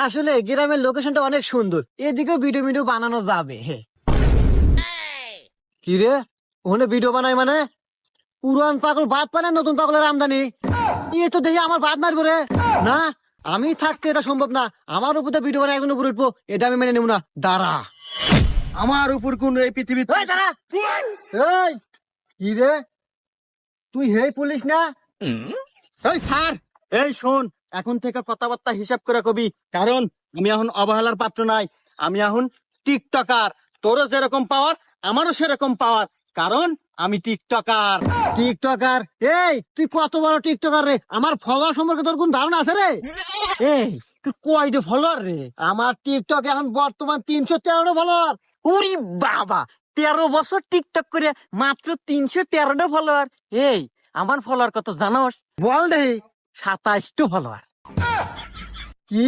আসলে গ্রামের লোকেশনটা অনেক সুন্দর, এদিকেও ভিডিও ভিডিও বানানো যাবে। হে কি রে, ওখানে ভিডিও বানাই মানে পুরান পাগল ভাত পানে নতুন পাগলের আমদানি। এ তো দেখি আমার ভাত মারবো রে। না, আমি থাকতে এটা সম্ভব না। আমার উপরে ভিডিও বানাই একজন উপরে উঠবো, এটা আমি মেনে নেব না। দাঁড়া, আমার উপর কোন এই পৃথিবী এই দাঁড়া। এই কি রে, তুই হে পুলিশ না? এই স্যার, এই শোন, এখন থেকে কথাবার্তা হিসাব করে কবি, কারণ আমি এখন অবহেলার পাত্র নাই। আমি এখন টিকটকার। তোরও যেরকম পাওয়ার আমারও সেরকম পাওয়ার, কারণ আমি টিকটকার। টিকটকার? এই তুই কত বড় টিকটকার রে? আমার ফলোয়ার সম্পর্কে তোর কোন ধারণা আছে রে? এই তুই কয়টা ফলোয়ার রে? আমার টিকটক এখন বর্তমান 313টা ফলোয়ার। ওরে বাবা, 13 বছর টিকটক করে মাত্র 313টা ফলোয়ার। এই আমার ফলোয়ার কত জানোস? বল দেহি। 27টা ফলোয়ার। কি?